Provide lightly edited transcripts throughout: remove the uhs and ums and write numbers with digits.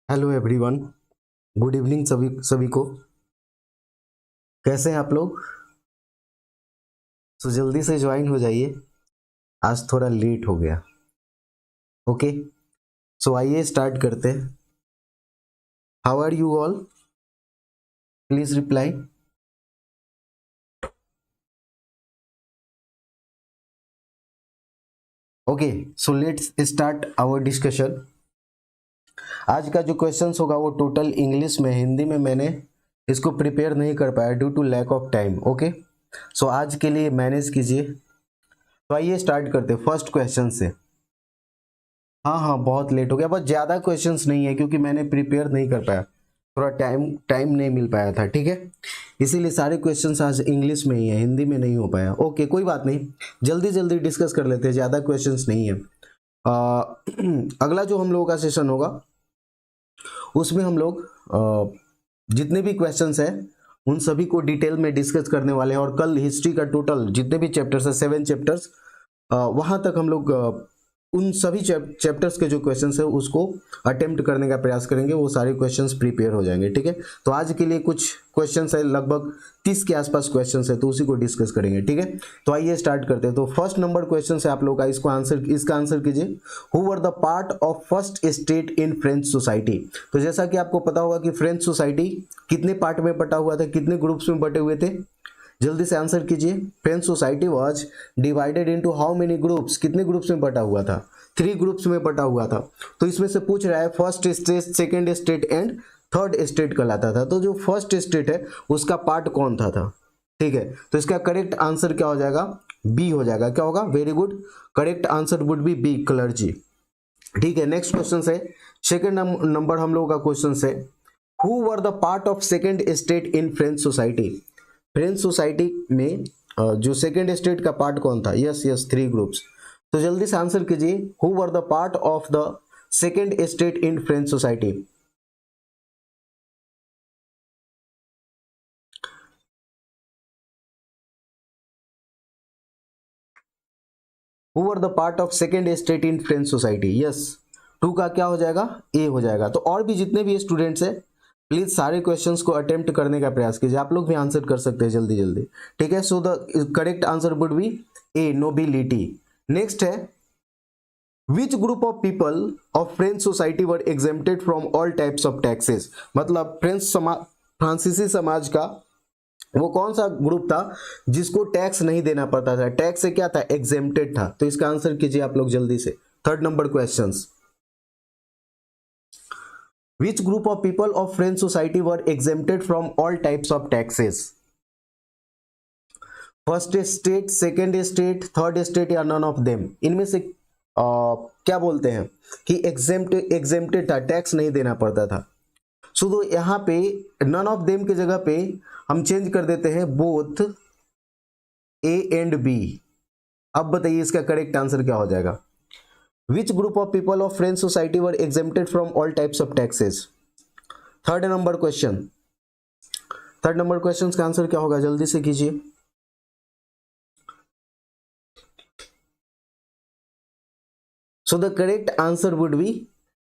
Hello everyone. Good evening सभी सभी को। कैसे हैं आप लोग? जल्दी से ज्वाइन हो जाइए, आज थोड़ा लेट हो गया। ओके, आइए स्टार्ट करते हैं। How are you all? Please reply. Okay, let's start our discussion. आज का जो क्वेश्चंस होगा वो टोटल इंग्लिश में, हिंदी में मैंने इसको प्रिपेयर नहीं कर पाया due to lack of time. Okay, आज के लिए मैनेज कीजिए। आइए स्टार्ट करते हैं फर्स्ट क्वेश्चन से। हाँ हाँ, बहुत लेट हो गया, बस ज़्यादा क्वेश्चंस नहीं है क्योंकि मैंने प्रिपेयर नहीं कर पाया, थोड़ा टाइम टाइम नहीं मिल पाया था। ठीक है, इसीलिए सारे क्वेश्चंस आज इंग्लिश में ही है, हिंदी में नहीं हो पाया। ओके, कोई बात नहीं, जल्दी जल्दी डिस्कस कर लेते हैं, ज़्यादा क्वेश्चंस नहीं है। अगला जो हम लोगों का सेशन होगा उसमें हम लोग जितने भी क्वेश्चंस है उन सभी को डिटेल में डिस्कस करने वाले हैं। और कल हिस्ट्री का टोटल जितने भी चैप्टर्स है 7 चैप्टर्स, वहां तक हम लोग उन सभी चैप्टर्स के जो क्वेश्चंस है उसको अटेम्प्ट करने का प्रयास करेंगे, वो सारे क्वेश्चंस प्रिपेयर हो जाएंगे। ठीक है, तो आज के लिए कुछ क्वेश्चंस है, लगभग 30 के आसपास क्वेश्चंस है, तो उसी को डिस्कस करेंगे। ठीक है, तो आइए स्टार्ट करते हैं। तो फर्स्ट नंबर क्वेश्चन है आप लोग का, इसका आंसर कीजिए। Who were the part of first state in French society? तो जैसा कि आपको पता होगा कि फ्रेंच सोसाइटी कितने पार्ट में बटा हुआ था, कितने ग्रुप्स में बटे हुए थे? जल्दी से आंसर कीजिए। French society was divided into how many groups? कितने ग्रुप्स में बटा हुआ था? 3 ग्रुप्स में बटा हुआ था। तो इसमें से पूछ रहा है first state, second state and third state कहलाता था। तो जो फर्स्ट स्टेट है उसका पार्ट कौन था? ठीक है, तो इसका करेक्ट आंसर क्या हो जाएगा? बी हो जाएगा। क्या होगा? Very good, correct answer would be B, clergy. ठीक है, नेक्स्ट क्वेश्चन है, सेकंड नंबर हम लोगों का क्वेश्चन है, who were the part of second state in French society? French society में जो सेकंड स्टेट का पार्ट कौन था? Yes yes, 3 groups. तो जल्दी से आंसर कीजिए, who were the part of the second state in French society? Who were the part of second state in French society? Yes, 2 का क्या हो जाएगा? ए हो जाएगा। तो और भी जितने भी स्टूडेंट्स हैं प्लीज सारे क्वेश्चंस को अटेम्प्ट करने का प्रयास कीजिए, आप लोग भी आंसर कर सकते हैं जल्दी जल्दी। ठीक है, so the correct answer would be A, nobility. Next है, which group of people of French society were exempted from all types of taxes? मतलब फ्रांसीसी समाज का वो कौन सा ग्रुप था जिसको टैक्स नहीं देना पड़ता था? टैक्स से क्या था? एग्जेम्प्टेड था। तो इसका आंसर कीजिए आप लोग जल्दी से। Third number questions, which group of people of French society were exempted from all types of taxes? First state, second state, third state या नन ऑफ देम? इनमें से क्या बोलते हैं कि एग्जेम्प्टेड था, टैक्स नहीं देना पड़ता था। सो तो यहाँ पे नन ऑफ देम की जगह पे हम चेंज कर देते हैं बोथ ए एंड बी। अब बताइए इसका करेक्ट आंसर क्या हो जाएगा? विच group of people of French society were exempted from all types of taxes? Third number question, third number question का आंसर क्या होगा? जल्दी से कीजिए। सो the correct answer would be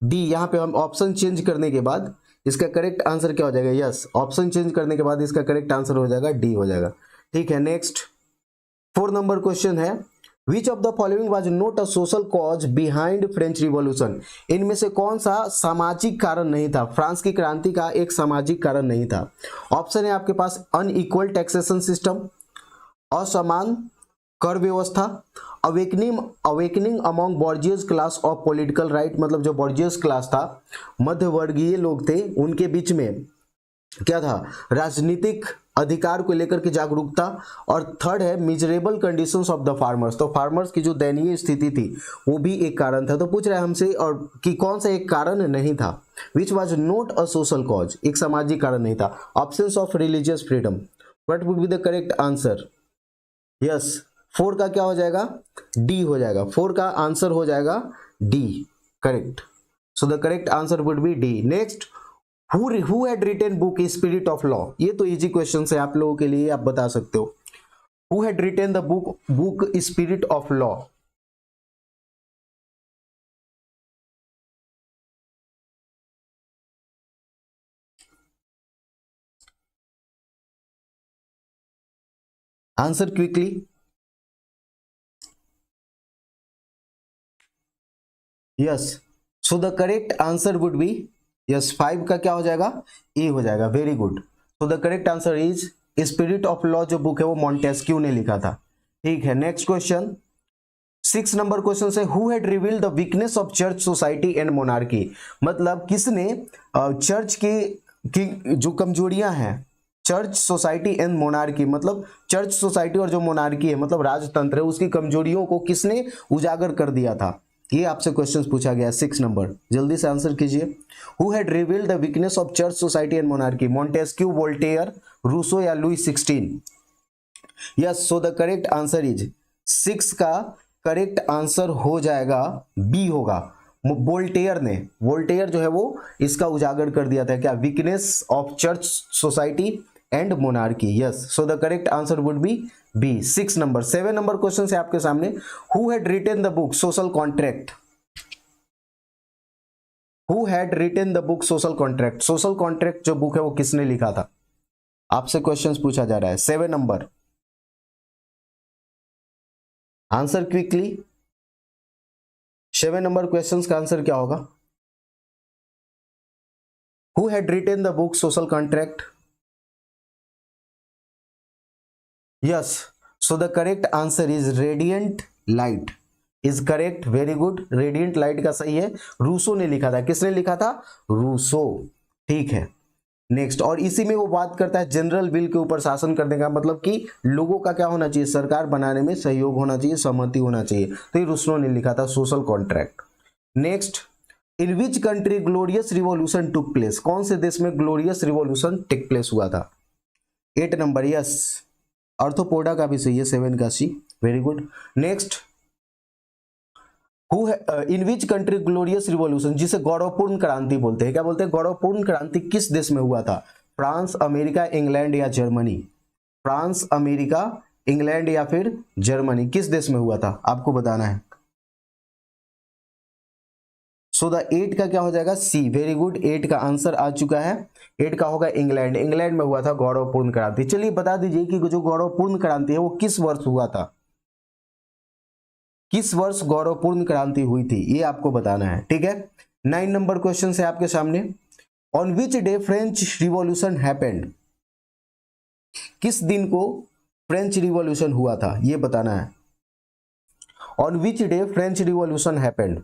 D. यहां पे हम ऑप्शन चेंज करने के बाद इसका करेक्ट आंसर क्या हो जाएगा? यस, ऑप्शन चेंज करने के बाद इसका करेक्ट आंसर हो जाएगा डी हो जाएगा। ठीक है, नेक्स्ट 4 नंबर क्वेश्चन है, which of the following was not a social cause behind French revolution? इनमें से कौन सा सामाजिक कारण नहीं था? फ्रांस की क्रांति का एक सामाजिक कारण नहीं था। ऑप्शन है आपके पास, अनइक्वल टैक्सेशन सिस्टम, असमान कर व्यवस्था, awakening awakening among bourgeois class of political right, मतलब जो बॉर्जियस क्लास था, मध्यवर्गीय लोग थे, उनके बीच में क्या था? राजनीतिक अधिकार को लेकर के जागरूकता। और थर्ड है miserable conditions of the farmers. तो फार्मर्स की जो दयनीय स्थिति थी वो भी एक कारण था। तो पूछ रहा है हमसे और कि कौन सा एक कारण नहीं था? Which was not a social cause, एक सामाजिक कारण नहीं था। Options of religious freedom, what would be the correct answer? Yes, 4 का क्या हो जाएगा? डी हो जाएगा। 4 का आंसर हो जाएगा D, correct. So the correct answer would be D. Next, who had written book spirit of law? ये तो इजी क्वेश्चन है आप लोगों के लिए, आप बता सकते हो। Who had written the book spirit of law? Answer quickly. Yes, so the correct answer would be, yes 5 का क्या हो जाएगा, ए हो जाएगा। Very good. So the correct answer is spirit of law, जो बुक है वो मॉन्टेस्क्यू ने लिखा था। ठीक है, नेक्स्ट क्वेश्चन 6 नंबर क्वेश्चन से, who had revealed the weakness of church society and monarchy, मतलब किसने चर्च की जो कमजोरियां हैं, चर्च सोसाइटी एंड मोनार्की, मतलब चर्च सोसाइटी और जो मोनार्की है मतलब राजतंत्र है, उसकी कमजोरियों को किसने उजागर कर दिया था, ये आपसे क्वेश्चन पूछा गया है 6 नंबर। जल्दी से आंसर कीजिए। Who had revealed the weakness of church society and monarchy, Montesquieu, Voltaire, Rousseau या Louis 16? Yes, so the correct answer is 6 का करेक्ट आंसर हो जाएगा बी होगा। वोल्टेयर ने, वोल्टेयर जो है वो इसका उजागर कर दिया था, क्या, weakness of church society and monarchy. Yes, so the correct answer would be B. 6 number. 7 number question है आपके सामने, who had written the book social contract, who had written the book social contract, social contract जो book है वो किसने लिखा था, आपसे क्वेश्चंस पूछा जा रहा है। 7 number, answer quickly. 7 number questions का आंसर क्या होगा, who had written the book social contract? Yes, so the correct answer is radiant light is correct. Very good, radiant light का सही है, रूसो ने लिखा था। किसने लिखा था, रूसो। ठीक है, नेक्स्ट, और इसी में वो बात करता है जनरल विल के ऊपर शासन करने का, मतलब कि लोगों का क्या होना चाहिए, सरकार बनाने में सहयोग होना चाहिए, सहमति होना चाहिए, तो ये रूसो ने लिखा था social contract. Next, in which country glorious revolution took place, कौन से देश में ग्लोरियस रिवॉल्यूशन टेक प्लेस हुआ था? 8 नंबर, यस, ऑर्थोपोडा का भी सही है, 7 का C. Very good. Next, in which country glorious revolution, जिसे गौरवपूर्ण क्रांति बोलते हैं, क्या बोलते हैं, गौरवपूर्ण क्रांति किस देश में हुआ था? फ्रांस, अमेरिका, इंग्लैंड या जर्मनी? फ्रांस, अमेरिका, इंग्लैंड या फिर जर्मनी, किस देश में हुआ था आपको बताना है। सो द 8 का क्या हो जाएगा, सी। वेरी गुड, 8 का आंसर आ चुका है। 8 का होगा इंग्लैंड, इंग्लैंड में हुआ था गौरवपूर्ण क्रांति। चलिए बता दीजिए कि जो गौरवपूर्ण क्रांति है वो किस वर्ष हुआ था, किस वर्ष गौरवपूर्ण क्रांति हुई थी, ये आपको बताना है। ठीक है, 9 नंबर क्वेश्चन है आपके सामने, on which day French revolution happened, किस दिन को फ्रेंच रिवॉल्यूशन हुआ था, ये बताना है। On which day French revolution happened?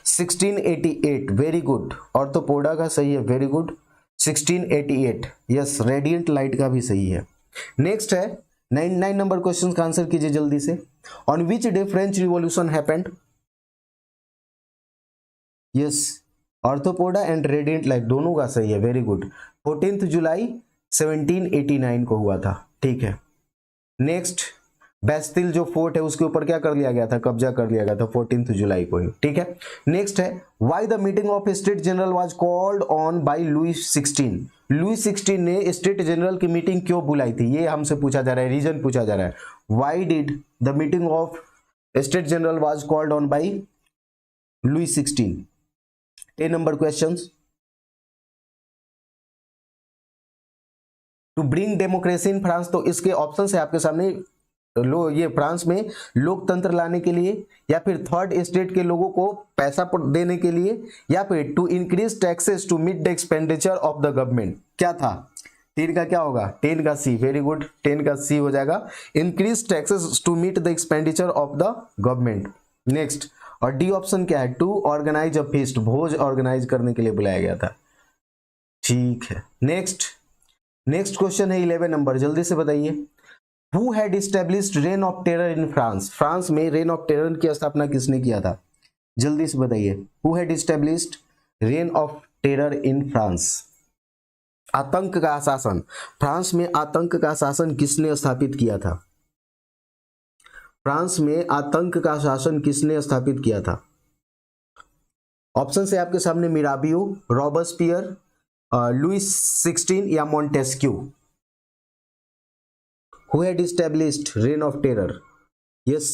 Sixteen 1688। Very good, arthropoda का सही है, very good, 1688। Yes, radiant light का भी सही है। नेक्स्ट है 9 नंबर क्वेश्चन का आंसर कीजिए जल्दी से। On which day French revolution happened? Yes, arthropoda and radiant light दोनों का सही है, वेरी गुड, 14 जुलाई 1789 को हुआ था। ठीक है, नेक्स्ट, बेस्तिल जो फोर्ट है उसके ऊपर क्या कर लिया गया था, कब्जा कर लिया गया था 14 जुलाई को ही। ठीक है, नेक्स्ट है, why the meeting of state general was called on by Louis 16, Louis 16 ने स्टेट जनरल की मीटिंग क्यों बुलाई थी, ये हमसे पूछा जा रहा है, रीजन पूछा जा रहा है। Why did the meeting of state general was called on by Louis 16? 10 number question, to bring democracy in France, तो इसके ऑप्शन है आपके सामने, ये फ्रांस में लोकतंत्र लाने के लिए, या फिर थर्ड स्टेट के लोगों को पैसा देने के लिए, या फिर to increase taxes to meet the expenditure of the government, क्या था? 10 का क्या होगा, 10 का सी। वेरी गुड, 10 का सी हो जाएगा, increase taxes to meet the expenditure of the government. Next, और डी ऑप्शन क्या है, टू ऑर्गेनाइज अ फीस्ट, भोज ऑर्गेनाइज करने के लिए बुलाया गया था। ठीक है, नेक्स्ट क्वेश्चन है 11 नंबर, जल्दी से बताइए। Who had established reign of terror in France? France में रेन ऑफ टेरर की स्थापना किसने किया था, जल्दी से बताइए। Who had established reign of terror in France? आतंक का शासन, फ्रांस में आतंक का शासन किसने स्थापित किया था? फ्रांस में आतंक का शासन किसने स्थापित किया था? ऑप्शन है आपके सामने, मिराबियो, रॉबस्पियर, लुई 16 या Montesquieu. Who had established reign of terror? Yes,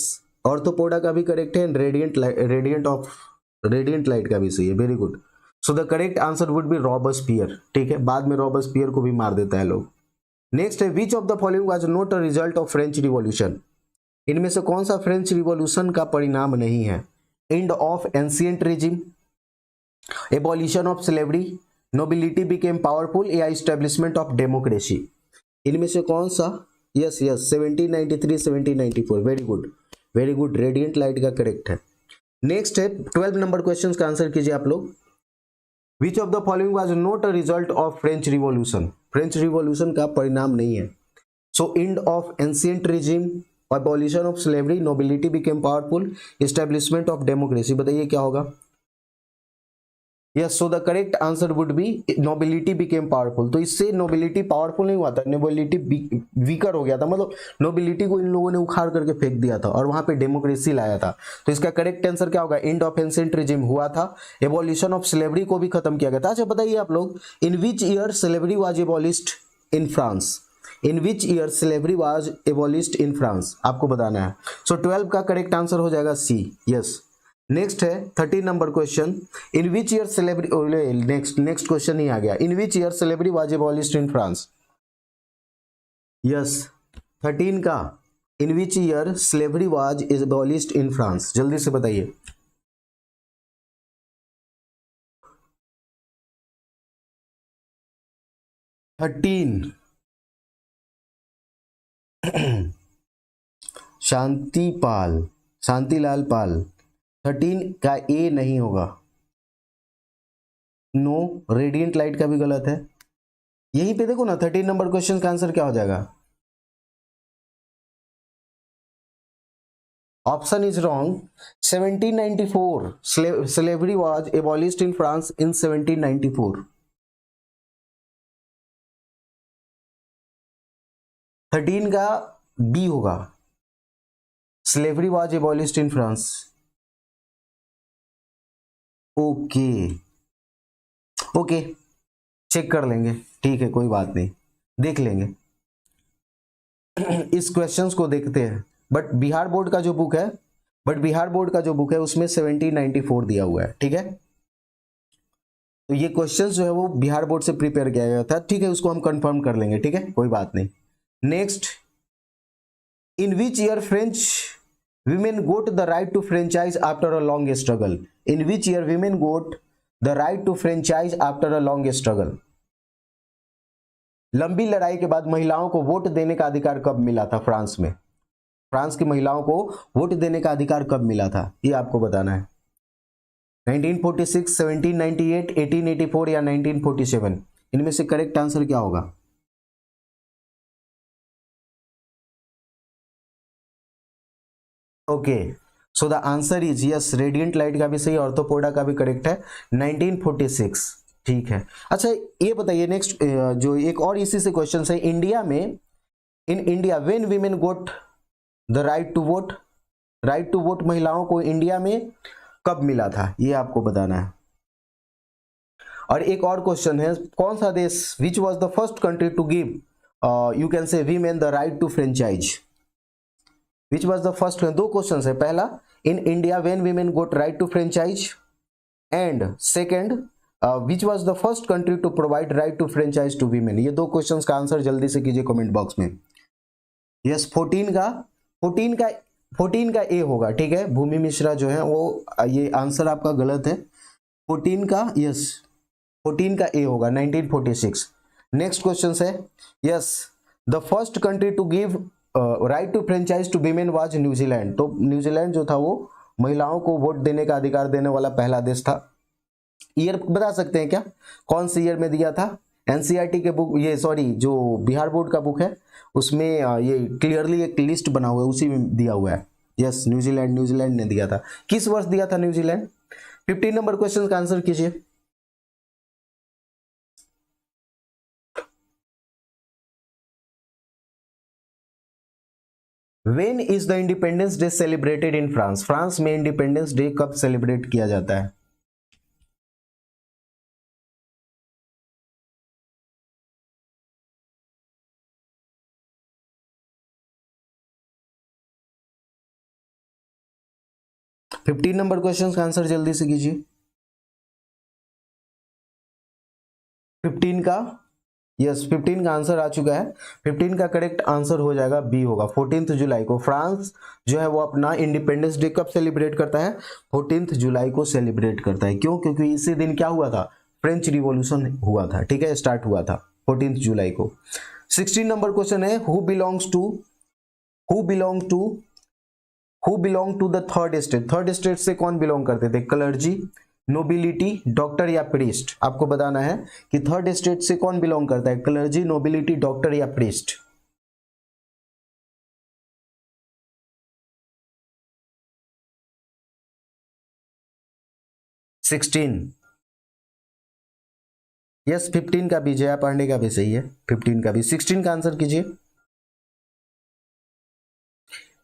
arthropoda का भी करेक्ट है, रेडियंट लाइट का भी सही है, very good. So the correct answer would B Robespierre, ठीक है, बाद में रॉबस्पियर को भी मार देता है लोग। नेक्स्ट है which of the following was not a result of French revolution, इनमें से कौन सा फ्रेंच रिवॉल्यूशन का परिणाम नहीं है? End of ancient regime, abolition of slavery, nobility became powerful या इस्टेब्लिशमेंट ऑफ डेमोक्रेसी, इनमें से कौन सा? Yes yes 1793 1794, very good, radiant light का करेक्ट है। नेक्स्ट है 12 नंबर क्वेश्चन का आंसर कीजिए आप लोग। Which of the following was not a result of French revolution, French revolution का परिणाम नहीं है। So end of ancient regime, abolition of slavery, nobility became powerful, establishment of democracy, बताइए क्या होगा? Yes, so the correct answer would B nobility became powerful. तो इससे nobility powerful नहीं हुआ था, नोबिलिटी वीकर हो गया था, मतलब नोबिलिटी को इन लोगों ने उखाड़ करके फेंक दिया था और वहां पे डेमोक्रेसी लाया था। तो इसका करेक्ट आंसर क्या होगा? एंड ऑफ एंशिएंट रिजिम हुआ था, एबॉलिशन ऑफ स्लेवरी को भी खत्म किया गया था। अच्छा बताइए आप लोग, in which year slavery was abolished in France, in which year slavery was abolished in France, आपको बताना है। सो 12 का करेक्ट आंसर हो जाएगा सी, यस। नेक्स्ट है 13 number question, in which year slavery, next question ही आ गया, in which year slavery was abolished in France. Yes 13 का, in which year slavery was abolished in France, जल्दी से बताइए। थर्टीन शांतिपाल, शांतिलाल पाल, 13 का ए नहीं होगा। नो, रेडिएंट लाइट का भी गलत है। यहीं पे देखो ना 13 नंबर क्वेश्चन का आंसर क्या हो जाएगा? Option is wrong. 1794 slavery was abolished in France in 1794। 13 का बी होगा, slavery was abolished in France. Okay okay, check कर लेंगे, ठीक है, कोई बात नहीं, देख लेंगे। इस क्वेश्चंस को देखते हैं। बट बिहार बोर्ड का जो बुक है, उसमें 1794 दिया हुआ है, ठीक है। तो ये क्वेश्चंस जो है वो बिहार बोर्ड से प्रिपेयर किया गया था, ठीक है, उसको हम कंफर्म कर लेंगे, ठीक है, कोई बात नहीं। Next, in which year French women got the right to franchise after a long struggle, in which year women got the right to franchise after a long struggle, लंबी लड़ाई के बाद महिलाओं को वोट देने का अधिकार कब मिला था फ्रांस में? फ्रांस की महिलाओं को वोट देने का अधिकार कब मिला था, ये आपको बताना है। 1946, 1798, 1884 या 1947, इनमें से करेक्ट आंसर क्या होगा? Okay, so the answer is yes, radiant light का भी सही, ऑर्थोपोडा का भी करेक्ट है, 1946, ठीक है। अच्छा ये बताइए नेक्स्ट, जो एक और इसी से क्वेश्चन है, इंडिया में, in India when women got the right to vote, right to vote महिलाओं को इंडिया में कब मिला था, ये आपको बताना है। और एक और क्वेश्चन है, कौन सा देश, which was the first country to give you can say women the right to franchise, which was the first, दो क्वेश्चन है, पहला in India when women got right to franchise, and second which was the first country to provide right to franchise to women. ये दो questions का answer जल्दी से कीजिए comment box में। यस 14 का ए होगा, ठीक है, भूमि मिश्रा जो है वो, ये आंसर आपका गलत है। 14 का, यस 14 का ए होगा, 1946। नेक्स्ट क्वेश्चन है, yes the first country to give right to franchise to women was New Zealand. तो न्यूजीलैंड जो था वो महिलाओं को वोट देने का अधिकार देने वाला पहला देश था। ईयर बता सकते हैं क्या, कौन से ईयर में दिया था? एनसीईआरटी के बुक, ये सॉरी जो बिहार बोर्ड का बुक है उसमें ये क्लियरली एक लिस्ट बना हुआ है, उसी में दिया हुआ है। यस न्यूजीलैंड ने दिया था। किस वर्ष दिया था न्यूजीलैंड? 15 नंबर क्वेश्चन का आंसर कीजिए। When is the independence day celebrated in France? France में इंडिपेंडेंस डे कब सेलिब्रेट किया जाता है? फिफ्टीन नंबर क्वेश्चन का आंसर जल्दी से कीजिए। 15 का, यस 15 का आंसर आ चुका है। 15 का करेक्ट आंसर हो जाएगा बी होगा। 14 जुलाई को फ्रांस जो है वो अपना इंडिपेंडेंस डे कब सेलिब्रेट करता है? 14 जुलाई को सेलिब्रेट करता है। क्यों? क्योंकि इसी दिन क्या हुआ था? फ्रेंच रिवॉल्यूशन हुआ था, ठीक है, स्टार्ट हुआ था 14 जुलाई को। 16 नंबर क्वेश्चन है, who belong to the third state. Third state से कौन बिलोंग करते थे? क्लर्जी, नोबिलिटी, डॉक्टर या प्रीस्ट। आपको बताना है कि थर्ड स्टेट से कौन बिलोंग करता है? क्लर्जी, नोबिलिटी, डॉक्टर या प्रीस्ट। सिक्सटीन, यस 15 का भी, जया पांडे का भी सही है, 15 का भी। 16 का आंसर कीजिए।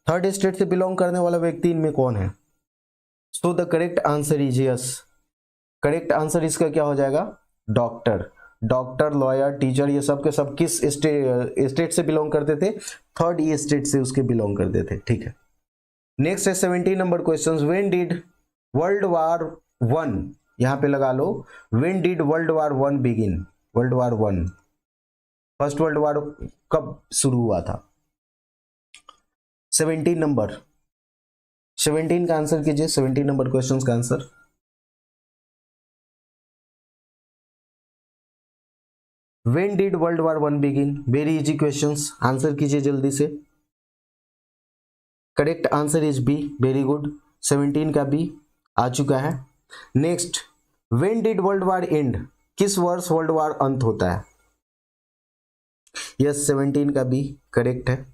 थर्ड स्टेट से बिलोंग करने वाला व्यक्ति इनमें कौन है? So the correct answer is yes. Correct answer इसका क्या हो जाएगा? डॉक्टर। डॉक्टर, लॉयर, टीचर, ये सब के सब किस स्टेट से बिलोंग करते थे? थर्ड ई स्टेट से उसके बिलोंग करते थे, ठीक है। नेक्स्ट है 17 number question, when did world war one, यहां पे लगा लो, when did world war one begin. World war one, first world war कब शुरू हुआ था? 17 नंबर, 17 का आंसर कीजिए। 17 नंबर क्वेश्चन का answer, when did world war one begin. Very easy questions, answer कीजिए जल्दी से। Correct answer is B, very good. 17 का बी आ चुका है। Next, when did world war end, किस वर्ष वर्ल्ड वार अंत होता है? यस 17 का बी करेक्ट है।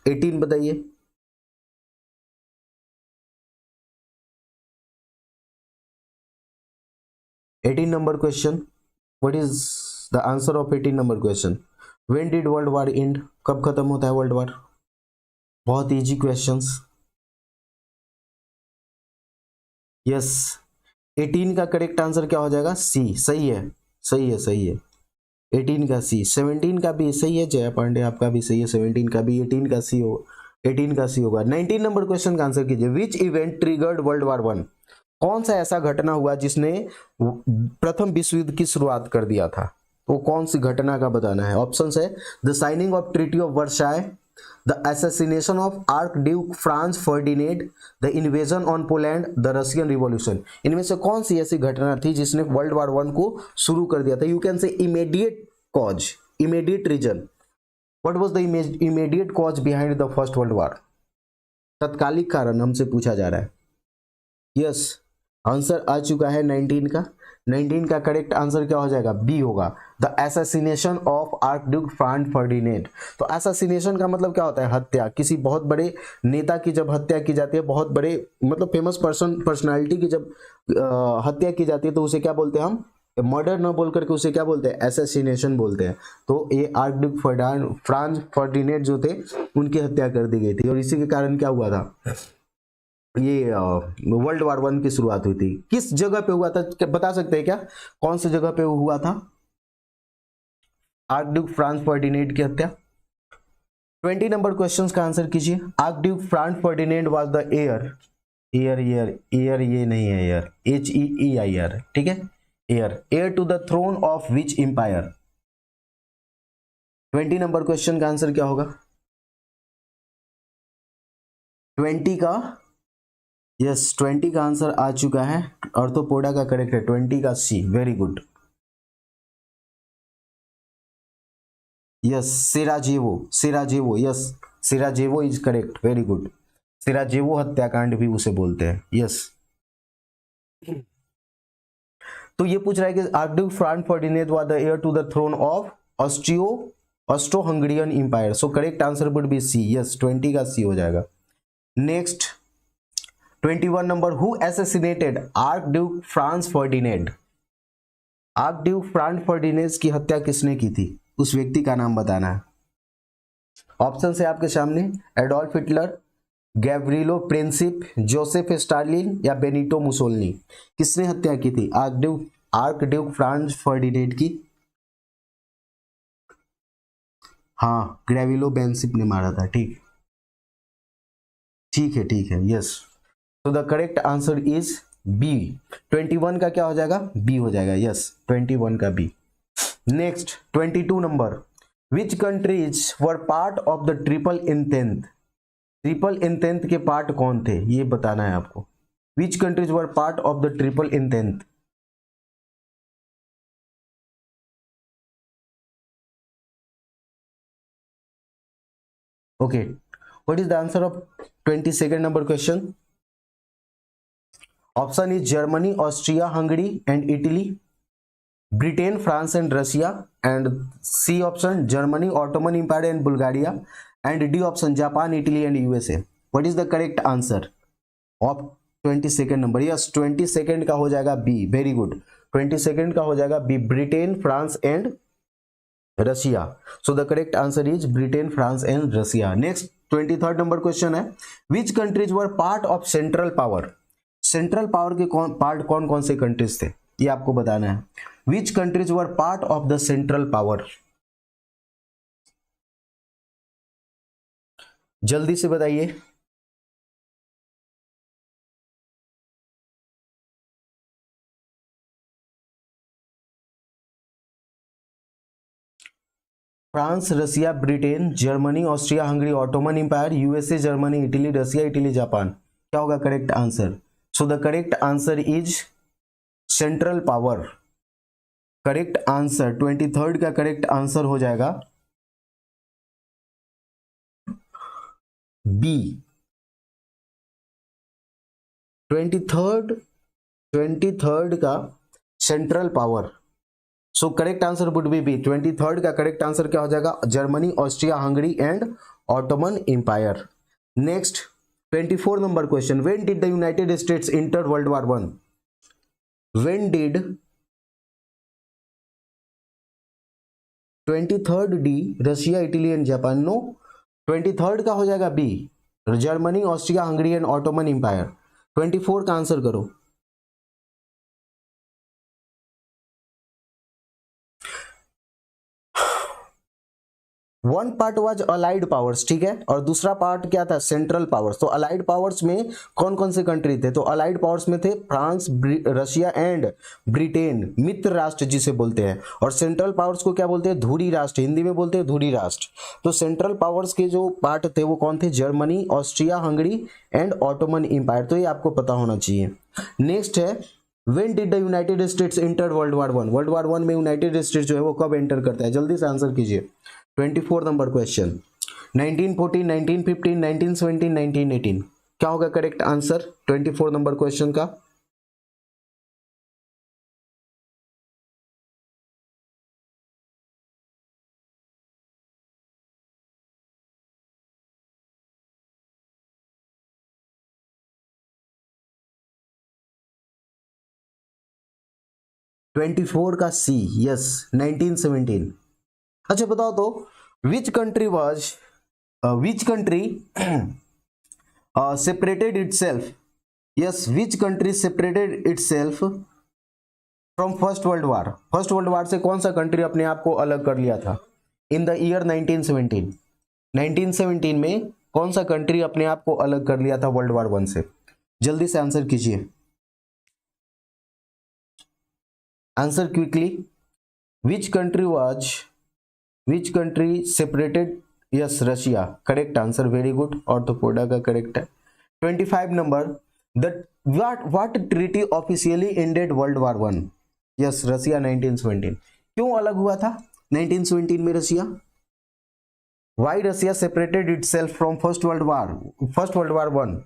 18 बताइए। Eighteen number question, what is the answer of 18 number question? When did world war and, कब खत्म होता है वर्ल्ड वार? बहुत इजी क्वेश्चंस। यस 18 का करेक्ट आंसर क्या हो जाएगा? सी, सही है, सही है, सही है। 18 का सी। 17 का भी सही है, जया पांडे आपका भी सही है, 17 का भी। 18 का सी हो, 18 का सी होगा। 19 नंबर क्वेश्चन का आंसर कीजिए। Which event triggered world war one, कौन सा ऐसा घटना हुआ जिसने प्रथम विश्व युद्ध की शुरुआत कर दिया था? वो कौन सी घटना का बताना है। ऑप्शंस है, the signing off treaty of Versailles, the assassination of arc Duke Franz Ferdinand, the invasion on Poland, the Russian revolution. इनमें से कौन सी ऐसी घटना थी जिसने वर्ल्ड वार वन को शुरू कर दिया था? You can say immediate cause, immediate reason. What was the immediate cause behind the first world war? तत्कालिक कारण हमसे पूछा जा रहा है। यस आंसर आ चुका है 19 का। 19 का करेक्ट आंसर क्या हो जाएगा? बी होगा, the assassination of archduke Franz Ferdinand. तो एसेसिनेशन का मतलब क्या होता है? हत्या। किसी बहुत बड़े नेता की जब हत्या की जाती है, बहुत बड़े मतलब फेमस पर्सनालिटी की जब हत्या की जाती है, तो उसे क्या बोलते हैं हम? मर्डर न बोल करके उसे क्या बोलते हैं? एसेसिनेशन बोलते हैं। तो ये आर्कड्यूक फ्रांस फर्डिनेंड जो थे, उनकी हत्या कर दी गई थी, और इसी के कारण क्या हुआ था? ये वर्ल्ड वार वन की शुरुआत हुई थी। किस जगह पे हुआ था, बता सकते हैं क्या? कौन सी जगह पे हुआ था आर्कड्यूक फ्रांस फर्डिनेंड की हत्या? 20 नंबर क्वेश्चन का आंसर कीजिए। Archduke Franz Ferdinand was the heir ये नहीं है, एयर HEEIR, ठीक है, heir to the throne of which empire? 20 number question का आंसर क्या होगा? 20 का, यस 20 का आंसर आ चुका है। ऑर्थोपोडा का करेक्ट है 20 का C, very good. Yes Sarajevo, yes Sarajevo is correct, very good. Sarajevo हत्याकांड भी उसे बोलते हैं, यस। तो ये पूछ रहा है कि archduke Franz Ferdinand was the heir to the throne of Austro Hungarian empire. So correct answer would be C, yes 20 का सी हो जाएगा। Next 21 number, who assassinated archduke Franz Ferdinand? Archduke Franz Ferdinand की हत्या किसने की थी? उस व्यक्ति का नाम बताना है। ऑप्शन है आपके सामने, Adolf Hitler, Gavrilo Princip, Joseph Stalin या बेनिटो मुसोलिनी। किसने हत्या की थी आर्कड्यूक फ्रांस फर्डिनेंड की? हाँ गैब्रिलो बेंसिप ने मारा था, ठीक ठीक है, यस। तो the correct answer is B. 21 का क्या हो जाएगा? बी हो जाएगा, यस 21 का B. Next 22 number, which countries were part of the triple entente? Triple entente के पार्ट कौन थे ये बताना है आपको। Which countries were part of the triple entente? Okay, what is the answer of 22nd number question? Option is Germany, Austria, Hungary and Italy, Britain, France and Russia, and C option Germany, Ottoman Empire and Bulgaria, and D option Japan, Italy and USA. What is the correct answer of 22nd number? Yes, 22nd का हो जाएगा B. Very good, 22nd का हो जाएगा B, Britain, France and Russia. So the correct answer is Britain, France and Russia. Next 23rd number question है, which countries were part of central power? Central power के part कौन कौन से countries थे ये आपको बताना है। Which countries were part of the central power? जल्दी से बताइए। France, Russia, Britain, Germany, Austria, Hungary, Ottoman Empire, USA, Germany, Italy, Russia, Italy, Japan. क्या होगा correct answer? So the correct answer is central power. Correct answer 23rd का correct answer हो जाएगा B. 23rd का central power. So correct answer would be B. 23rd का correct answer क्या हो जाएगा? Germany, Austria, Hungary and Ottoman empire. Next 24 number question, when did the United States enter world war one? When did 23rd D, Russia, Italy and Japan? No, 23rd का हो जाएगा B, Germany, Austria, Hungary and Ottoman empire. 24 का answer करो। One part was allied powers, ठीक है, और दूसरा part क्या था? Central powers. तो अलाइड पावर्स में कौन कौन से कंट्री थे? तो अलाइड पावर्स में थे फ्रांस, रशिया एंड ब्रिटेन, मित्र राष्ट्र जिसे बोलते हैं। और सेंट्रल पावर्स को क्या बोलते हैं? धुरी राष्ट्र, हिंदी में बोलते हैं धुरी राष्ट्र। तो सेंट्रल पावर्स के जो पार्ट थे वो कौन थे? Germany, Austria, Hungary and Ottoman empire. तो ये आपको पता होना चाहिए। नेक्स्ट है, when did the United States enter world war one? World war one में यूनाइटेड स्टेट्स जो है वो कब एंटर करता है? जल्दी से आंसर कीजिए। 24 नंबर क्वेश्चन, 1914, 1915, 1917, 1918। क्या होगा करेक्ट आंसर 24 नंबर क्वेश्चन का? ट्वेंटी फोर का सी, यस, 1917। अच्छा बताओ तो, which country was which country separated itself? Yes, which country separated itself from first world war? First world war से कौन सा कंट्री अपने आप को अलग कर लिया था इन द ईयर 1917? 1917 में कौन सा कंट्री अपने आप को अलग कर लिया था वर्ल्ड वॉर वन से? जल्दी से आंसर कीजिए, answer quickly. Which country separated? Yes, Russia, correct answer, very good. Arthropoda का करेक्ट है। 25 number, the what treaty officially ended world war one? Yes, Russia, 1917। क्यों अलग हुआ था 1917 में Russia? Why Russia separated itself from first world war one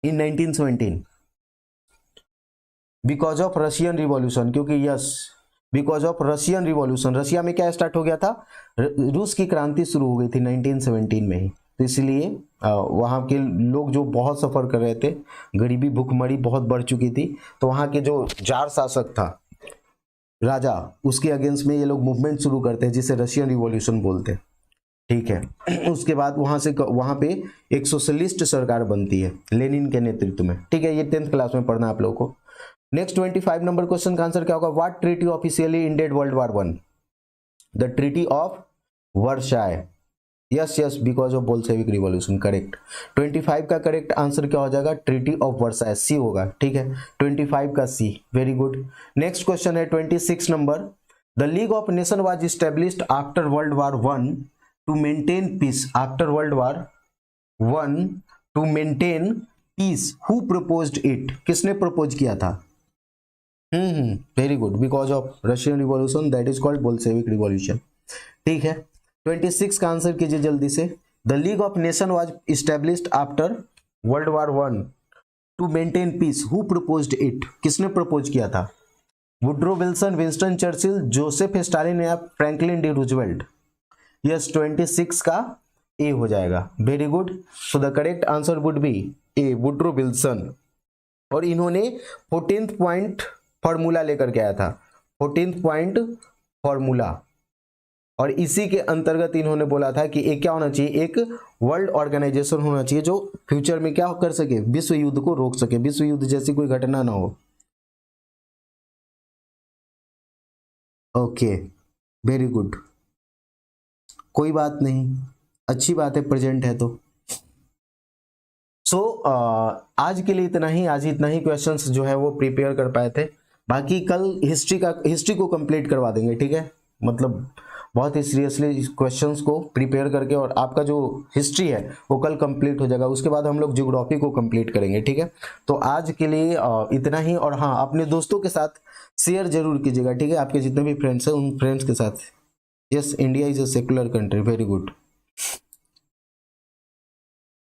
in 1917? Because of Russian revolution. क्योंकि yes, because of Russian revolution, Russia में क्या start हो गया था? रूस की क्रांति शुरू हो गई थी 1917 में ही। तो इसलिए वहाँ के लोग जो बहुत सफ़र कर रहे थे, गरीबी भूखमरी बहुत बढ़ चुकी थी, तो वहाँ के जो जार शासक था, राजा, उसके अगेंस्ट में ये लोग मूवमेंट शुरू करते हैं जिसे रशियन रिवॉल्यूशन बोलते हैं, ठीक है। उसके बाद वहाँ पे एक सोशलिस्ट सरकार बनती है लेनिन के नेतृत्व में, ठीक है। ये 10th क्लास में पढ़ना आप लोगों को। नेक्स्ट 25 नंबर क्वेश्चन का आंसर क्या होगा? What treaty officially ended world war one? The treaty of Versailles. Yes yes, because of Bolshevik revolution, correct. 25 का करेक्ट आंसर क्या हो जाएगा? ट्रीटी ऑफ वर्साय, सी होगा, ठीक है। 25 का C, very good. Next question है 26 number, the league of nation was established after world war one two maintain piece, after world war one two maintain piece, who proposed it, किसने propose किया था? Very good, because of Russian revolution that is called Bolshevik revolution. ठीक है, 26 का answer कीजिए जल्दी से। The league of nation was established after world war one two maintain piece, who proposed it, किसने प्रपोज किया था? Woodrow Wilson, Winston Churchill, Joseph Stalin या फ्रैंकलिन डी रूजवेल्ट? यस, 26 का ए हो जाएगा। Very good, so the correct answer would be A, Woodrow Wilson. और इन्होंने 14th point formula लेकर के आया था, 14th पॉइंट फॉर्मूला, और इसी के अंतर्गत इन्होंने बोला था कि एक क्या होना चाहिए, एक वर्ल्ड ऑर्गेनाइजेशन होना चाहिए जो फ्यूचर में क्या कर सके, विश्व युद्ध को रोक सके, विश्व युद्ध जैसी कोई घटना ना हो। ओके, वेरी गुड, कोई बात नहीं, अच्छी बात है, प्रेजेंट है तो। सो आज के लिए इतना ही, आज इतना ही क्वेश्चंस जो है वो प्रिपेयर कर पाए थे, बाकी कल हिस्ट्री को कंप्लीट करवा देंगे। ठीक है, मतलब बहुत ही सीरियसली क्वेश्चंस को प्रिपेयर करके, और आपका जो हिस्ट्री है वो कल कंप्लीट हो जाएगा, उसके बाद हम लोग ज्योग्राफी को कंप्लीट करेंगे। ठीक है, तो आज के लिए इतना ही, और हाँ, अपने दोस्तों के साथ शेयर जरूर कीजिएगा। ठीक है, आपके जितने भी फ्रेंड्स हैं उन फ्रेंड्स के साथ। Yes, India is a secular country, very good.